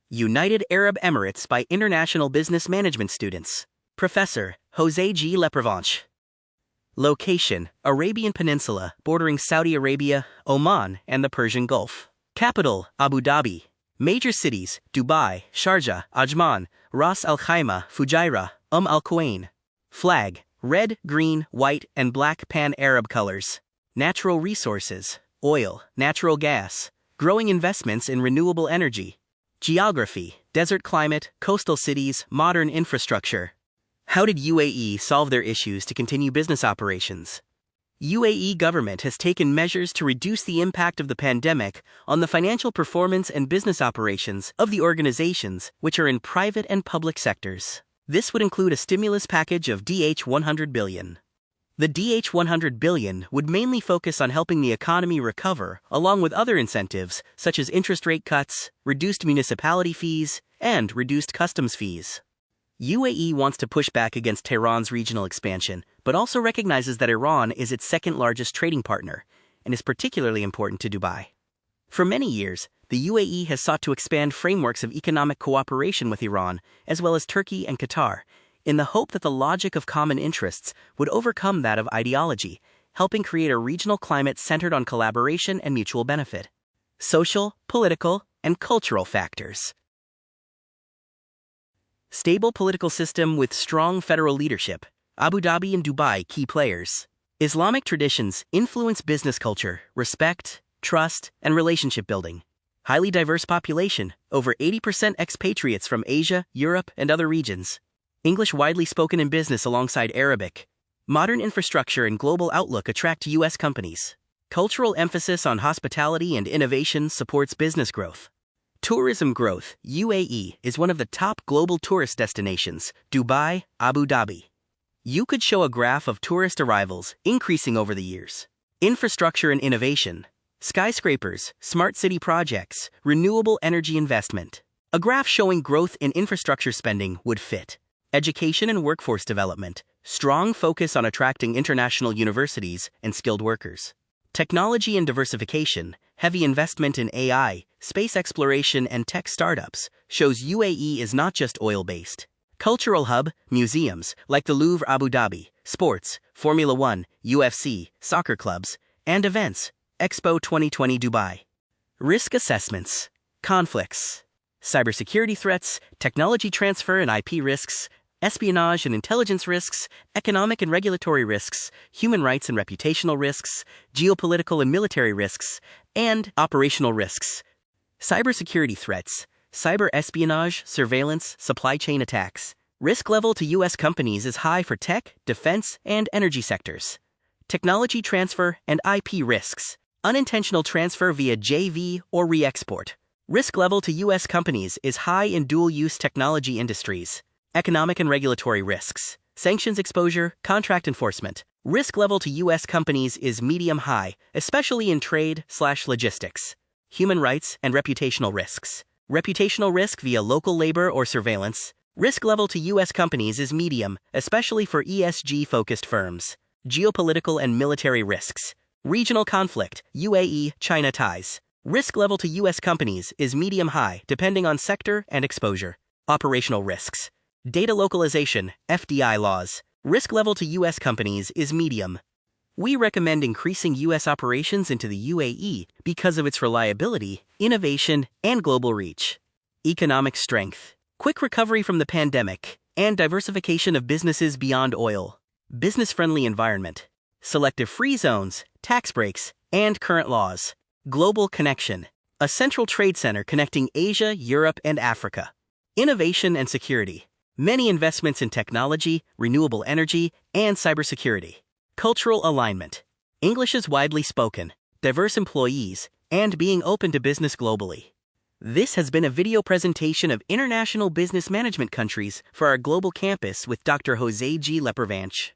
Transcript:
United Arab Emirates by International Business Management students. Professor Jose G. Leprevanche. Location: Arabian Peninsula, bordering Saudi Arabia, Oman, and the Persian Gulf. Capital: Abu Dhabi. Major cities: Dubai, Sharjah, Ajman, Ras Al Khaimah, Fujairah, Al Quwain. Flag: red, green, white, and black pan-Arab colors. Natural resources: oil, natural gas. Growing investments in renewable energy. Geography: desert climate, coastal cities, modern infrastructure. How did UAE solve their issues to continue business operations? UAE government has taken measures to reduce the impact of the pandemic on the financial performance and business operations of the organizations which are in private and public sectors. This would include a stimulus package of $100 billion. The $100 billion would mainly focus on helping the economy recover, along with other incentives such as interest rate cuts, reduced municipality fees, and reduced customs fees. UAE wants to push back against Tehran's regional expansion, but also recognizes that Iran is its second largest trading partner and is particularly important to Dubai. For many years, the UAE has sought to expand frameworks of economic cooperation with Iran, as well as Turkey and Qatar, in the hope that the logic of common interests would overcome that of ideology, helping create a regional climate centered on collaboration and mutual benefit. Social, political, and cultural factors. Stable political system with strong federal leadership. Abu Dhabi and Dubai key players. Islamic traditions influence business culture, respect, trust, and relationship building. Highly diverse population, over 80% expatriates from Asia, Europe, and other regions. English widely spoken in business alongside Arabic. Modern infrastructure and global outlook attract U.S. companies. Cultural emphasis on hospitality and innovation supports business growth. Tourism growth. UAE is one of the top global tourist destinations. Dubai, Abu Dhabi. You could show a graph of tourist arrivals increasing over the years. Infrastructure and innovation. Skyscrapers, smart city projects, renewable energy investment. A graph showing growth in infrastructure spending would fit. Education and workforce development. Strong focus on attracting international universities and skilled workers. Technology and diversification. Heavy investment in AI, space exploration, and tech startups shows UAE is not just oil-based. Cultural hub, museums like the Louvre Abu Dhabi, sports, Formula 1, UFC, soccer clubs, and events, Expo 2020 Dubai. Risk assessments. Conflicts. Cybersecurity threats, technology transfer and IP risks, espionage and intelligence risks, economic and regulatory risks, human rights and reputational risks, geopolitical and military risks, and operational risks. Cybersecurity threats, cyber espionage, surveillance, supply chain attacks. Risk level to U.S. companies is high for tech, defense, and energy sectors. Technology transfer and IP risks, unintentional transfer via JV or re-export. Risk level to U.S. companies is high in dual-use technology industries. Economic and regulatory risks. Sanctions exposure, contract enforcement. Risk level to U.S. companies is medium-high, especially in trade/logistics. Human rights and reputational risks. Reputational risk via local labor or surveillance. Risk level to U.S. companies is medium, especially for ESG-focused firms. Geopolitical and military risks. Regional conflict, UAE-China ties. Risk level to U.S. companies is medium-high, depending on sector and exposure. Operational risks. Data localization, FDI laws. Risk level to U.S. companies is medium. We recommend increasing U.S. operations into the UAE because of its reliability, innovation, and global reach. Economic strength. Quick recovery from the pandemic, and diversification of businesses beyond oil. Business-friendly environment. Selective free zones, tax breaks, and current laws. Global connection. A central trade center connecting Asia, Europe, and Africa. Innovation and security. Many investments in technology, renewable energy, and cybersecurity. Cultural alignment. English is widely spoken, diverse employees, and being open to business globally. This has been a video presentation of international business management countries for our global campus with Dr. Jose G. Leprevanche.